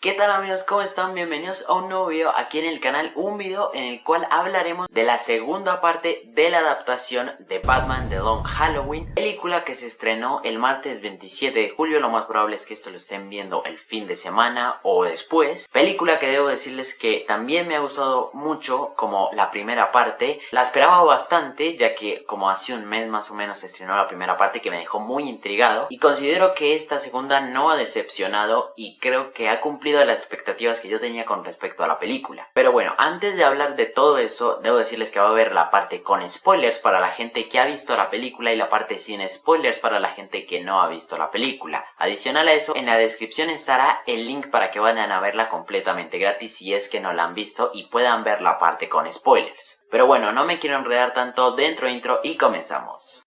¿Qué tal amigos? ¿Cómo están? Bienvenidos a un nuevo video aquí en el canal, un video en el cual hablaremos de la segunda parte de la adaptación de Batman The Long Halloween, película que se estrenó el martes 27 de julio, lo más probable es que esto lo estén viendo el fin de semana o después, película que debo decirles que también me ha gustado mucho como la primera parte, la esperaba bastante ya que como hace un mes más o menos se estrenó la primera parte que me dejó muy intrigado y considero que esta segunda no ha decepcionado y creo que ha cumplido de las expectativas que yo tenía con respecto a la película. Pero bueno, antes de hablar de todo eso, debo decirles que va a haber la parte con spoilers para la gente que ha visto la película y la parte sin spoilers para la gente que no ha visto la película. Adicional a eso, en la descripción estará el link para que vayan a verla completamente gratis si es que no la han visto y puedan ver la parte con spoilers. Pero bueno, no me quiero enredar tanto, dentro intro y comenzamos.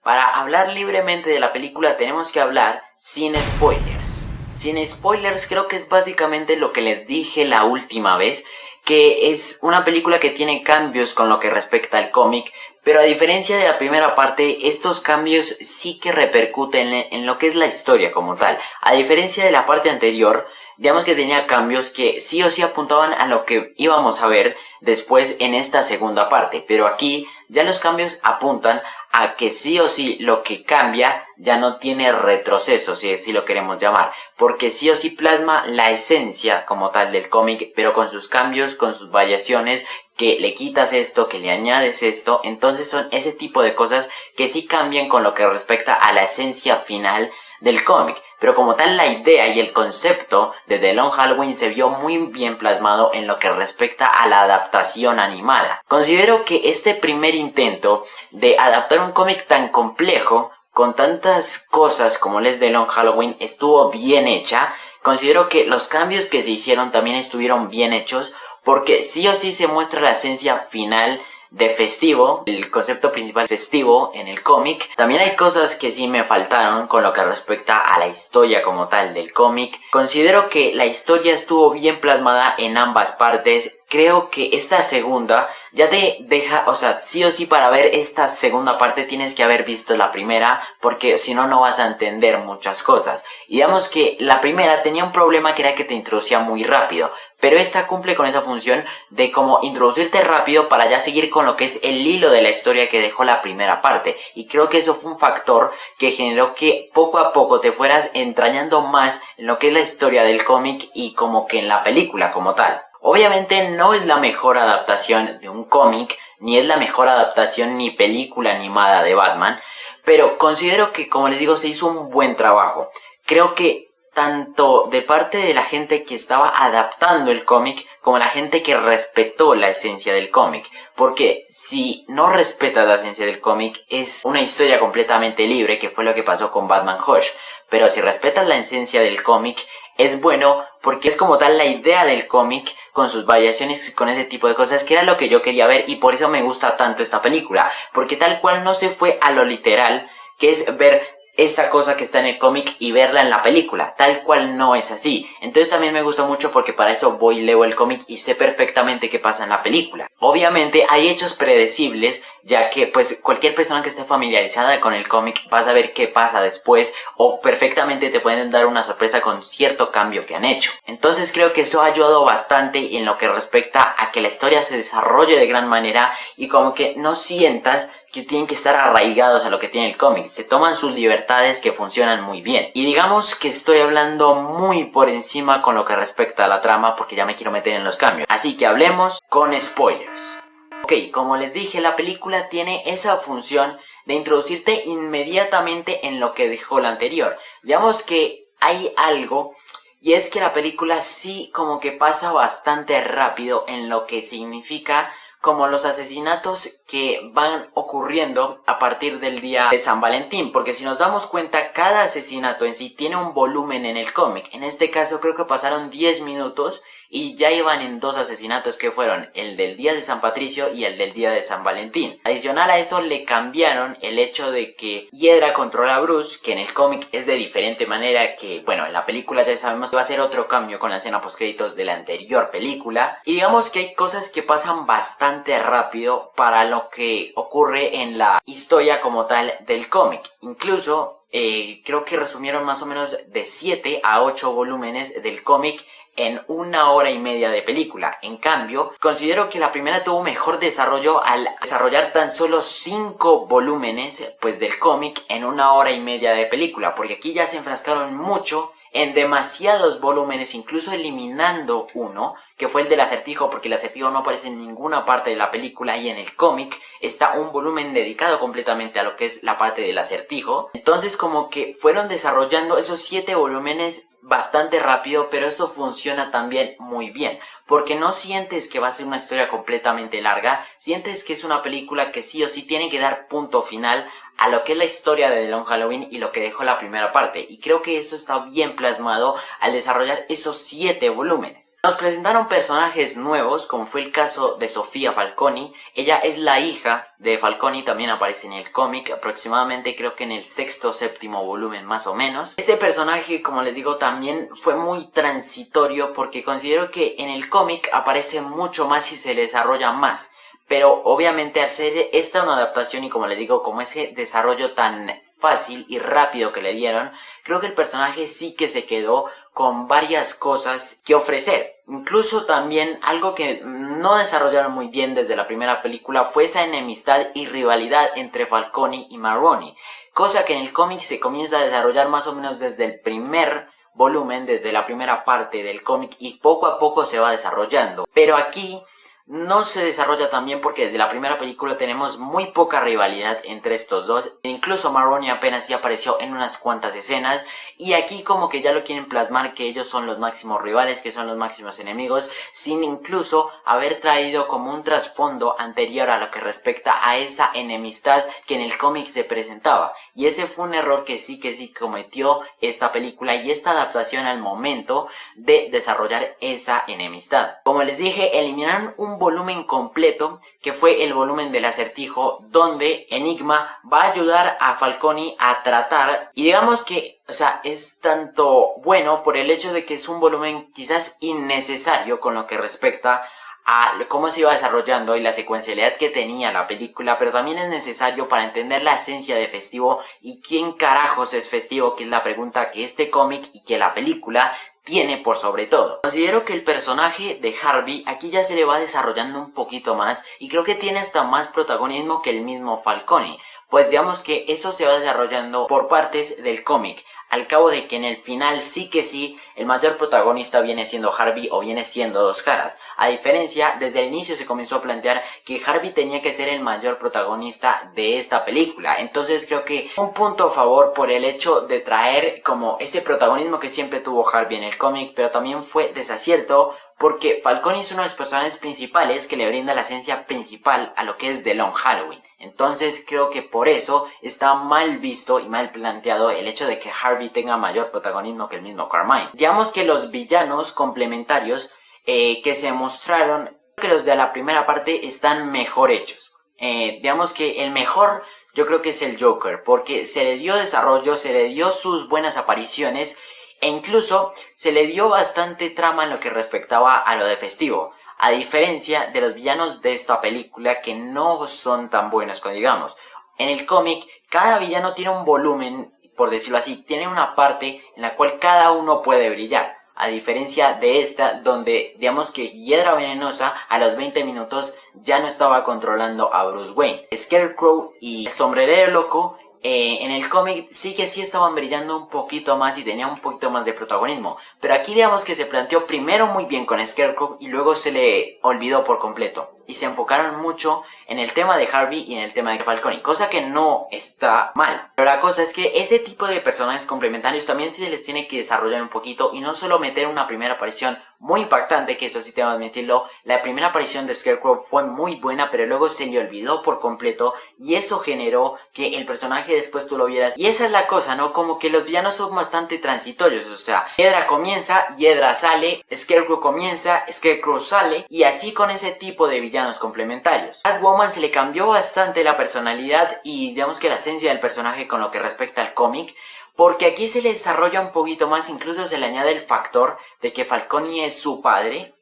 Para hablar libremente de la película tenemos que hablar sin spoilers. Sin spoilers creo que es básicamente lo que les dije la última vez, que es una película que tiene cambios con lo que respecta al cómic, pero a diferencia de la primera parte, estos cambios sí que repercuten en lo que es la historia como tal. A diferencia de la parte anterior, digamos que tenía cambios que sí o sí apuntaban a lo que íbamos a ver después en esta segunda parte, pero aquí ya los cambios apuntan a que sí o sí lo que cambia ya no tiene retroceso, si así lo queremos llamar, porque sí o sí plasma la esencia como tal del cómic, pero con sus cambios, con sus variaciones, que le quitas esto, que le añades esto, entonces son ese tipo de cosas que sí cambian con lo que respecta a la esencia final del cómic, pero como tal la idea y el concepto de The Long Halloween se vio muy bien plasmado en lo que respecta a la adaptación animada. Considero que este primer intento de adaptar un cómic tan complejo, con tantas cosas como es The Long Halloween, estuvo bien hecha. Considero que los cambios que se hicieron también estuvieron bien hechos, porque sí o sí se muestra la esencia final de festivo, el concepto principal festivo en el cómic. También hay cosas que sí me faltaron con lo que respecta a la historia como tal del cómic. Considero que la historia estuvo bien plasmada en ambas partes. Creo que esta segunda ya te deja, o sea, sí o sí para ver esta segunda parte tienes que haber visto la primera, porque si no, no vas a entender muchas cosas. Y digamos que la primera tenía un problema que era que te introducía muy rápido, pero esta cumple con esa función de como introducirte rápido para ya seguir con lo que es el hilo de la historia que dejó la primera parte. Y creo que eso fue un factor que generó que poco a poco te fueras entrañando más en lo que es la historia del cómic y como que en la película como tal. Obviamente no es la mejor adaptación de un cómic, ni es la mejor adaptación ni película animada de Batman, pero considero que, como les digo, se hizo un buen trabajo. Creo que tanto de parte de la gente que estaba adaptando el cómic como la gente que respetó la esencia del cómic, porque si no respetas la esencia del cómic es una historia completamente libre, que fue lo que pasó con Batman Hush, pero si respetas la esencia del cómic es bueno porque es como tal la idea del cómic con sus variaciones y con ese tipo de cosas, que era lo que yo quería ver y por eso me gusta tanto esta película, porque tal cual no se fue a lo literal, que es ver esta cosa que está en el cómic y verla en la película, tal cual no es así. Entonces también me gusta mucho porque para eso voy y leo el cómic y sé perfectamente qué pasa en la película. Obviamente hay hechos predecibles, ya que pues cualquier persona que esté familiarizada con el cómic va a saber qué pasa después, o perfectamente te pueden dar una sorpresa con cierto cambio que han hecho. Entonces creo que eso ha ayudado bastante en lo que respecta a que la historia se desarrolle de gran manera y como que no sientas que tienen que estar arraigados a lo que tiene el cómic. Se toman sus libertades que funcionan muy bien. Y digamos que estoy hablando muy por encima con lo que respecta a la trama porque ya me quiero meter en los cambios. Así que hablemos con spoilers. Ok, como les dije, la película tiene esa función de introducirte inmediatamente en lo que dejó la anterior. Digamos que hay algo, y es que la película sí como que pasa bastante rápido en lo que significa como los asesinatos que van ocurriendo a partir del día de San Valentín, porque si nos damos cuenta, cada asesinato en sí tiene un volumen en el cómic. En este caso creo que pasaron 10 minutos y ya iban en 2 asesinatos, que fueron el del día de San Patricio y el del día de San Valentín. Adicional a eso le cambiaron el hecho de que Hiedra controla a Bruce, que en el cómic es de diferente manera, que bueno, en la película ya sabemos que va a ser otro cambio con la escena postcréditos de la anterior película. Y digamos que hay cosas que pasan bastante rápido para lo que ocurre en la historia como tal del cómic. Incluso creo que resumieron más o menos de 7 a 8 volúmenes del cómic en 1 hora y media de película. En cambio, considero que la primera tuvo mejor desarrollo al desarrollar tan solo 5 volúmenes pues del cómic en 1 hora y media de película, porque aquí ya se enfrascaron mucho en demasiados volúmenes, incluso eliminando uno, que fue el del Acertijo, porque el Acertijo no aparece en ninguna parte de la película, y en el cómic está un volumen dedicado completamente a lo que es la parte del Acertijo. Entonces como que fueron desarrollando esos 7 volúmenes bastante rápido, pero eso funciona también muy bien, porque no sientes que va a ser una historia completamente larga, sientes que es una película que sí o sí tiene que dar punto final a lo que es la historia de The Long Halloween y lo que dejó la primera parte, y creo que eso está bien plasmado al desarrollar esos 7 volúmenes. Nos presentaron personajes nuevos, como fue el caso de Sofía Falconi. Ella es la hija de Falconi, también aparece en el cómic, aproximadamente creo que en el 6º o 7º volumen más o menos. Este personaje, como les digo, también fue muy transitorio, porque considero que en el cómic aparece mucho más y se desarrolla más. Pero obviamente al ser esta una adaptación y como les digo, como ese desarrollo tan fácil y rápido que le dieron, creo que el personaje sí que se quedó con varias cosas que ofrecer. Incluso también algo que no desarrollaron muy bien desde la primera película fue esa enemistad y rivalidad entre Falconi y Maroni, cosa que en el cómic se comienza a desarrollar más o menos desde el primer volumen, desde la primera parte del cómic, y poco a poco se va desarrollando. Pero aquí no se desarrolla tan bien porque desde la primera película tenemos muy poca rivalidad entre estos dos. Incluso Maroni apenas sí apareció en unas cuantas escenas, y aquí como que ya lo quieren plasmar que ellos son los máximos rivales, que son los máximos enemigos, sin incluso haber traído como un trasfondo anterior a lo que respecta a esa enemistad que en el cómic se presentaba. Y ese fue un error que sí cometió esta película y esta adaptación al momento de desarrollar esa enemistad. Como les dije, eliminaron un volumen completo, que fue el volumen del Acertijo, donde Enigma va a ayudar a Falconi a tratar, y digamos que, o sea, es tanto bueno por el hecho de que es un volumen quizás innecesario con lo que respecta a cómo se iba desarrollando y la secuencialidad que tenía la película, pero también es necesario para entender la esencia de Festivo y quién carajos es Festivo, que es la pregunta que este cómic y que la película tiene por sobre todo. Considero que el personaje de Harvey aquí ya se le va desarrollando un poquito más, y creo que tiene hasta más protagonismo que el mismo Falconi, pues digamos que eso se va desarrollando por partes del cómic, al cabo de que en el final sí que sí, el mayor protagonista viene siendo Harvey, o viene siendo Dos Caras. A diferencia, desde el inicio se comenzó a plantear que Harvey tenía que ser el mayor protagonista de esta película. Entonces creo que un punto a favor por el hecho de traer como ese protagonismo que siempre tuvo Harvey en el cómic, pero también fue desacierto porque Falconi es uno de los personajes principales que le brinda la esencia principal a lo que es The Long Halloween. Entonces creo que por eso está mal visto y mal planteado el hecho de que Harvey tenga mayor protagonismo que el mismo Carmine. Digamos que los villanos complementarios que se mostraron, que los de la primera parte están mejor hechos. Digamos que el mejor yo creo que es el Joker, porque se le dio desarrollo, se le dio sus buenas apariciones, e incluso se le dio bastante trama en lo que respectaba a lo de Festivo, a diferencia de los villanos de esta película, que no son tan buenos como digamos. En el cómic cada villano tiene un volumen, por decirlo así, tiene una parte en la cual cada uno puede brillar, a diferencia de esta, donde digamos que Hiedra Venenosa a los 20 minutos ya no estaba controlando a Bruce Wayne. Scarecrow y el Sombrerero Loco en el cómic sí que sí estaban brillando un poquito más y tenían un poquito más de protagonismo, pero aquí digamos que se planteó primero muy bien con Scarecrow y luego se le olvidó por completo. y se enfocaron mucho en el tema de Harvey y en el tema de Falcone, cosa que no está mal. Pero la cosa es que ese tipo de personajes complementarios también se les tiene que desarrollar un poquito y no solo meter una primera aparición muy impactante, que eso sí tengo que admitirlo. La primera aparición de Scarecrow fue muy buena, pero luego se le olvidó por completo y eso generó que el personaje después tú lo vieras. Y esa es la cosa, ¿no? Como que los villanos son bastante transitorios, o sea, Hiedra comienza, Hiedra sale, Scarecrow comienza, Scarecrow sale, y así con ese tipo de villanos complementarios. A Catwoman se le cambió bastante la personalidad y digamos que la esencia del personaje con lo que respecta al cómic, porque aquí se le desarrolla un poquito más, incluso se le añade el factor de que Falcone es su padre,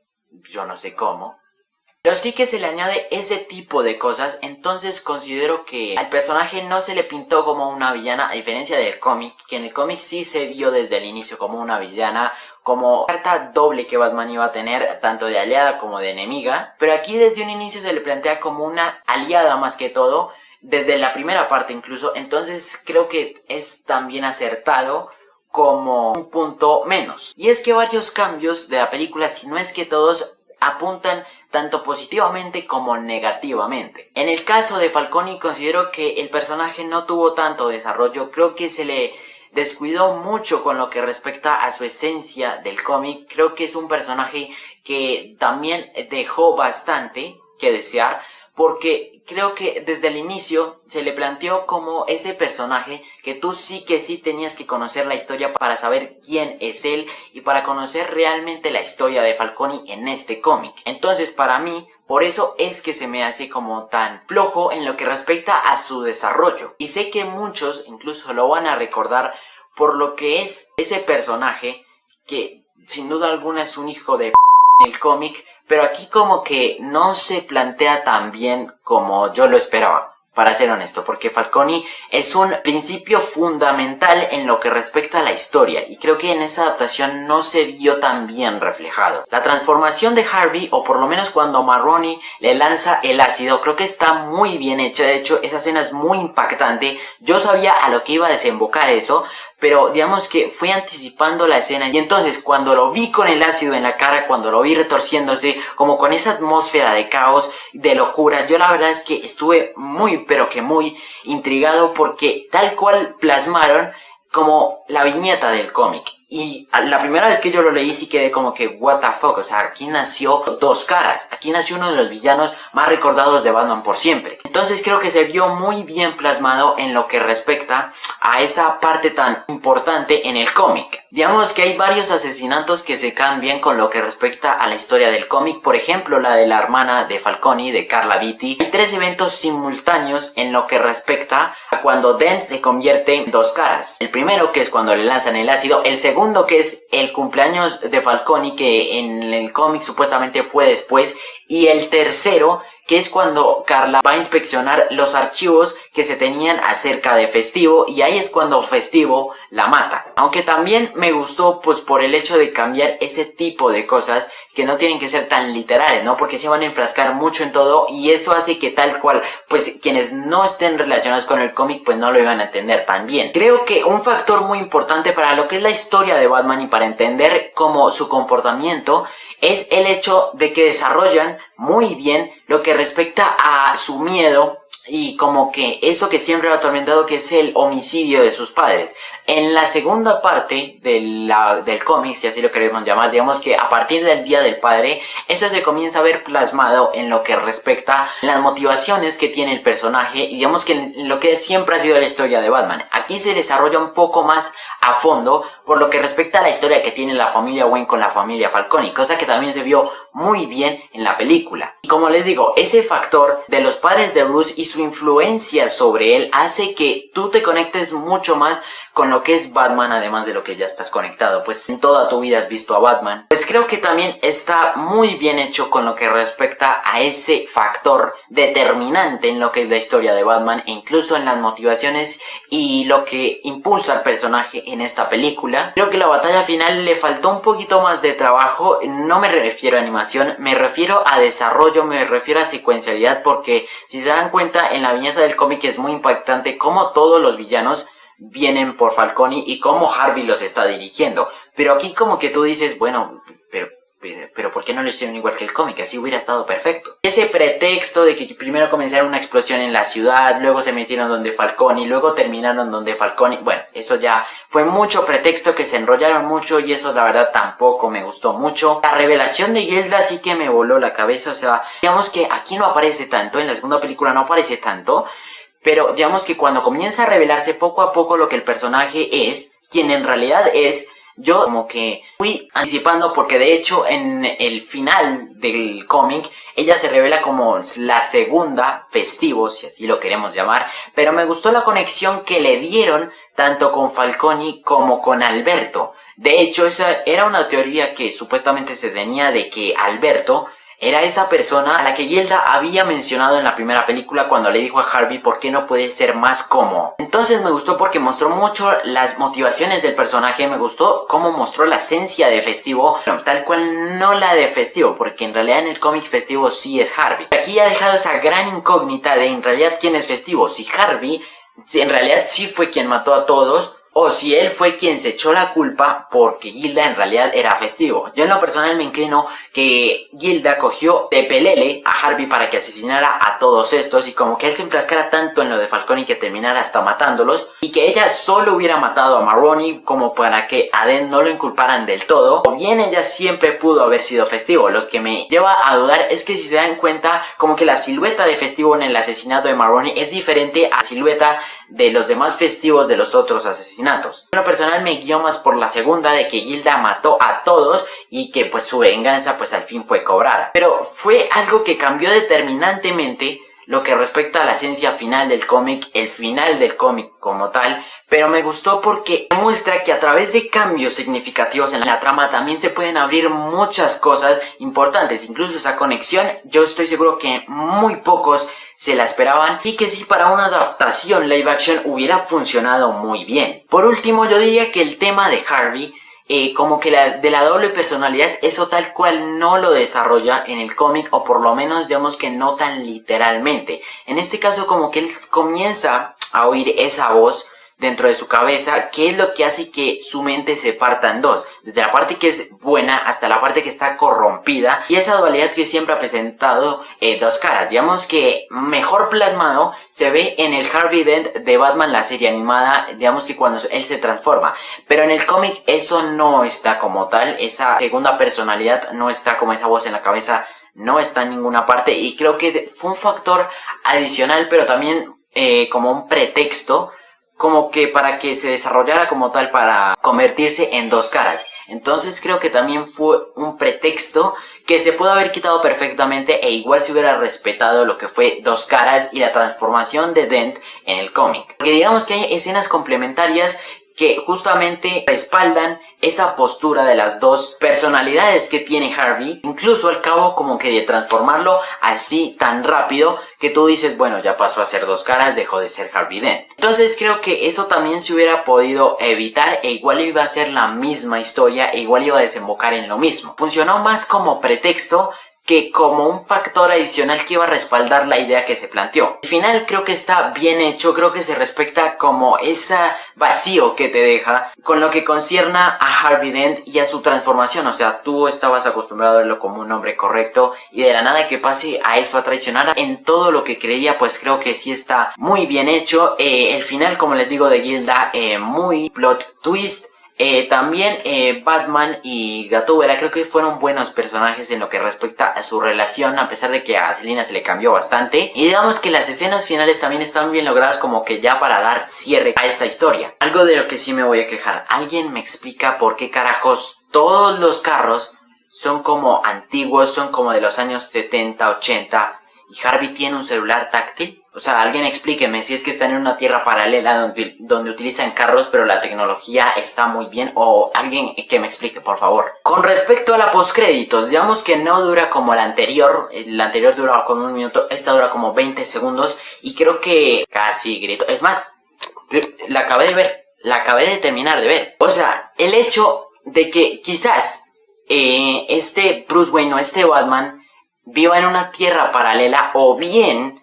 yo no sé cómo, pero sí que se le añade ese tipo de cosas. Entonces considero que al personaje no se le pintó como una villana, a diferencia del cómic, que en el cómic sí se vio desde el inicio como una villana, como carta doble que Batman iba a tener, tanto de aliada como de enemiga, pero aquí desde un inicio se le plantea como una aliada más que todo, desde la primera parte incluso. Entonces creo que es también acertado como un punto menos. Y es que varios cambios de la película, si no es que todos, apuntan tanto positivamente como negativamente. En el caso de Falcone considero que el personaje no tuvo tanto desarrollo, creo que se le descuidó mucho con lo que respecta a su esencia del cómic. Creo que es un personaje que también dejó bastante que desear, porque creo que desde el inicio se le planteó como ese personaje que tú sí tenías que conocer la historia para saber quién es él y para conocer realmente la historia de Falcone en este cómic. Entonces para mí, por eso es que se me hace como tan flojo en lo que respecta a su desarrollo. Y sé que muchos incluso lo van a recordar por lo que es ese personaje que sin duda alguna es un hijo de en el cómic, pero aquí como que no se plantea tan bien como yo lo esperaba, para ser honesto, porque Falcone es un principio fundamental en lo que respecta a la historia, y creo que en esta adaptación no se vio tan bien reflejado. La transformación de Harvey, o por lo menos cuando Maroni le lanza el ácido, creo que está muy bien hecha. De hecho, esa escena es muy impactante. Yo sabía a lo que iba a desembocar eso, pero digamos que fui anticipando la escena, y entonces cuando lo vi con el ácido en la cara, cuando lo vi retorciéndose, como con esa atmósfera de caos, de locura, yo la verdad es que estuve muy, pero que muy intrigado, porque tal cual plasmaron como la viñeta del cómic. Y la primera vez que yo lo leí sí quedé como que what the fuck, o sea, aquí nació Dos Caras, aquí nació uno de los villanos más recordados de Batman por siempre. Entonces creo que se vio muy bien plasmado en lo que respecta a esa parte tan importante en el cómic. Digamos que hay varios asesinatos que se cambian con lo que respecta a la historia del cómic, por ejemplo la de la hermana de Falcone, de Carla Beatty. Hay 3 eventos simultáneos en lo que respecta a cuando Dent se convierte en Dos Caras. El primero, que es cuando le lanzan el ácido; el segundo, que es el cumpleaños de Falcone, que en el cómic supuestamente fue después; y el tercero, que es cuando Carla va a inspeccionar los archivos que se tenían acerca de Festivo, y ahí es cuando Festivo la mata. Aunque también me gustó pues por el hecho de cambiar ese tipo de cosas que no tienen que ser tan literales, ¿no? Porque se van a enfrascar mucho en todo, y eso hace que tal cual, pues quienes no estén relacionados con el cómic pues no lo iban a entender tan bien. Creo que un factor muy importante para lo que es la historia de Batman y para entender cómo su comportamiento es el hecho de que desarrollan muy bien lo que respecta a su miedo y como que eso que siempre lo ha atormentado, que es el homicidio de sus padres. En la segunda parte del cómic, si así lo queremos llamar, digamos que a partir del Día del Padre, eso se comienza a ver plasmado en lo que respecta a las motivaciones que tiene el personaje, y digamos que en lo que siempre ha sido la historia de Batman. Aquí se desarrolla un poco más a fondo por lo que respecta a la historia que tiene la familia Wayne con la familia Falcone, cosa que también se vio muy bien en la película. Y como les digo, ese factor de los padres de Bruce y su influencia sobre él hace que tú te conectes mucho más con lo que es Batman, además de lo que ya estás conectado, pues en toda tu vida has visto a Batman. Pues creo que también está muy bien hecho con lo que respecta a ese factor determinante en lo que es la historia de Batman, e incluso en las motivaciones y lo que impulsa al personaje en esta película. Creo que la batalla final le faltó un poquito más de trabajo. No me refiero a animación, me refiero a desarrollo, me refiero a secuencialidad, porque si se dan cuenta en la viñeta del cómic es muy impactante cómo todos los villanos vienen por Falcone y cómo Harvey los está dirigiendo. Pero aquí como que tú dices, bueno, pero pero ¿por qué no lo hicieron igual que el cómic? Así hubiera estado perfecto. Ese pretexto de que primero comenzaron una explosión en la ciudad, luego se metieron donde Falcone y luego terminaron donde Falcone. Bueno, eso ya fue mucho pretexto, que se enrollaron mucho y eso la verdad tampoco me gustó mucho. La revelación de Gilda sí que me voló la cabeza, o sea, digamos que aquí no aparece tanto, en la segunda película no aparece tanto, pero digamos que cuando comienza a revelarse poco a poco lo que el personaje es, quien en realidad es, yo como que fui anticipando, porque de hecho en el final del cómic ella se revela como la segunda Festivo, si así lo queremos llamar, pero me gustó la conexión que le dieron tanto con Falcone como con Alberto. De hecho, esa era una teoría que supuestamente se tenía de que Alberto era esa persona a la que Gilda había mencionado en la primera película cuando le dijo a Harvey por qué no puede ser más cómodo. Entonces me gustó porque mostró mucho las motivaciones del personaje, me gustó cómo mostró la esencia de Festivo, tal cual no la de Festivo, porque en realidad en el cómic Festivo sí es Harvey. Aquí ha dejado esa gran incógnita de en realidad quién es Festivo, si Harvey en realidad sí fue quien mató a todos, o si él fue quien se echó la culpa porque Gilda en realidad era Festivo. Yo en lo personal me inclino que Gilda cogió de pelele a Harvey para que asesinara a todos estos y como que él se enfrascara tanto en lo de Falcone que terminara hasta matándolos, y que ella solo hubiera matado a Maroni como para que a Dent no lo inculparan del todo, o bien ella siempre pudo haber sido Festivo. Lo que me lleva a dudar es que si se dan cuenta como que la silueta de Festivo en el asesinato de Maroni es diferente a la silueta de los demás Festivos de los otros asesinatos. En lo personal me guío más por la segunda, de que Gilda mató a todos y que pues su venganza pues al fin fue cobrada. Pero fue algo que cambió determinantemente lo que respecta a la esencia final del cómic, el final del cómic como tal, pero me gustó porque muestra que a través de cambios significativos en la trama también se pueden abrir muchas cosas importantes, incluso esa conexión yo estoy seguro que muy pocos se la esperaban y que sí, para una adaptación live action hubiera funcionado muy bien. Por último, yo diría que el tema de Harvey, como que de la doble personalidad, eso tal cual no lo desarrolla en el cómic, o por lo menos digamos que no tan literalmente. En este caso como que él comienza a oír esa voz dentro de su cabeza, que es lo que hace que su mente se parta en dos, desde la parte que es buena hasta la parte que está corrompida, y esa dualidad que siempre ha presentado dos caras. Digamos que mejor plasmado se ve en el Harvey Dent de Batman, la serie animada, digamos que cuando él se transforma, pero en el cómic eso no está como tal, esa segunda personalidad no está, como esa voz en la cabeza no está en ninguna parte, y creo que fue un factor adicional, pero también como un pretexto, como que para que se desarrollara como tal, para convertirse en dos caras. Entonces creo que también fue un pretexto que se pudo haber quitado perfectamente, e igual se hubiera respetado lo que fue Dos Caras y la transformación de Dent en el cómic. Porque digamos que hay escenas complementarias que justamente respaldan esa postura de las dos personalidades que tiene Harvey, incluso al cabo como que de transformarlo así tan rápido que tú dices, bueno, ya pasó a ser Dos Caras, dejó de ser Harvey Dent. Entonces creo que eso también se hubiera podido evitar, e igual iba a ser la misma historia, e igual iba a desembocar en lo mismo. Funcionó más como pretexto que como un factor adicional que iba a respaldar la idea que se planteó. Al final creo que está bien hecho, creo que se respecta como ese vacío que te deja con lo que concierna a Harvey Dent y a su transformación. O sea, tú estabas acostumbrado a verlo como un hombre correcto, y de la nada que pase a eso, a traicionar en todo lo que creía, pues creo que sí está muy bien hecho. El final, como les digo, de Gilda, muy plot twist. También Batman y Gatúbela creo que fueron buenos personajes en lo que respecta a su relación, a pesar de que a Selina se le cambió bastante. Y digamos que las escenas finales también están bien logradas, como que ya para dar cierre a esta historia. Algo de lo que sí me voy a quejar: ¿alguien me explica por qué carajos todos los carros son como antiguos, son como de los años 70, 80, y Harvey tiene un celular táctil? O sea, alguien explíqueme si es que están en una tierra paralela donde utilizan carros, pero la tecnología está muy bien, o alguien que me explique, por favor. Con respecto a la postcréditos, digamos que no dura como la anterior duraba como 1 minuto, esta dura como 20 segundos, y creo que casi grito. Es más, la acabé de terminar de ver. O sea, el hecho de que quizás este Bruce Wayne o este Batman viva en una tierra paralela, o bien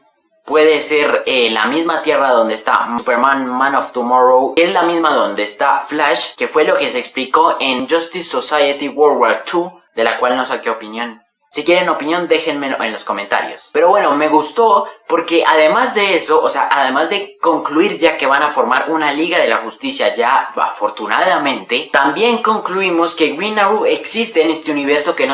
puede ser la misma tierra donde está Superman, Man of Tomorrow, es la misma donde está Flash, que fue lo que se explicó en Justice Society World War II de la cual no saqué opinión. Si quieren opinión, déjenmelo en los comentarios. Pero bueno, me gustó porque además de eso, o sea, además de concluir ya que van a formar una Liga de la Justicia ya afortunadamente, también concluimos que Green Arrow existe en este universo que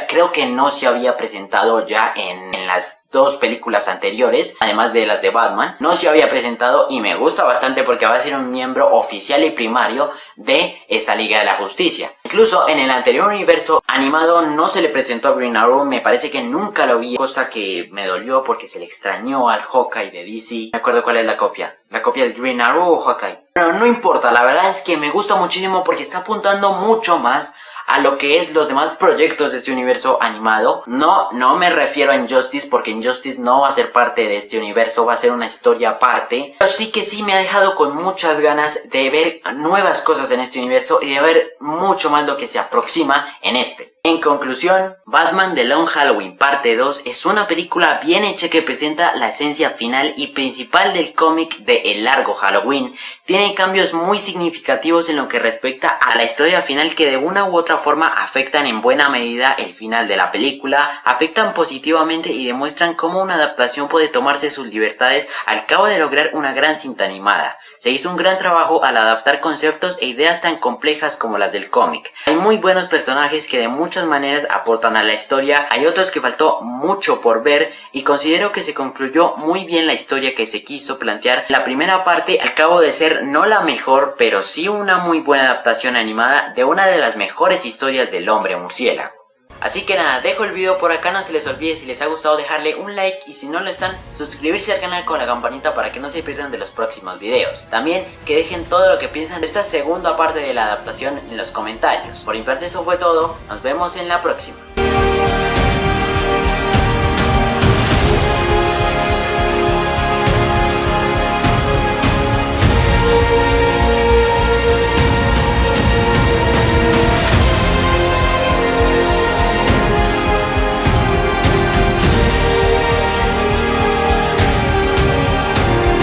creo que no se había presentado ya en las dos películas anteriores, además de las de Batman, no se había presentado y me gusta bastante porque va a ser un miembro oficial y primario de esta Liga de la Justicia. Incluso en el anterior universo animado no se le presentó a Green Arrow, me parece que nunca lo vi, cosa que me dolió porque se le extrañó al Hawkeye de DC. Me acuerdo cuál es la copia. ¿La copia es Green Arrow o Hawkeye? Pero no importa, la verdad es que me gusta muchísimo porque está apuntando mucho más a lo que es los demás proyectos de este universo animado. No me refiero a Injustice, porque Injustice no va a ser parte de este universo, va a ser una historia aparte. Pero sí que sí me ha dejado con muchas ganas de ver nuevas cosas en este universo y de ver mucho más lo que se aproxima en este. En conclusión, Batman The Long Halloween Parte 2 es una película bien hecha que presenta la esencia final y principal del cómic de El Largo Halloween. Tiene cambios muy significativos en lo que respecta a la historia final que de una u otra forma afectan en buena medida el final de la película, afectan positivamente y demuestran cómo una adaptación puede tomarse sus libertades al cabo de lograr una gran cinta animada. Se hizo un gran trabajo al adaptar conceptos e ideas tan complejas como las del cómic. Hay muy buenos personajes que de muchas maneras aportan a la historia, hay otros que faltó mucho por ver y considero que se concluyó muy bien la historia que se quiso plantear. La primera parte al cabo de ser no la mejor, pero sí una muy buena adaptación animada de una de las mejores historias del hombre murciélago. Así que nada, dejo el video por acá, no se les olvide si les ha gustado dejarle un like y si no lo están, suscribirse al canal con la campanita para que no se pierdan de los próximos videos. También que dejen todo lo que piensan de esta segunda parte de la adaptación en los comentarios. Por mi parte eso fue todo, nos vemos en la próxima.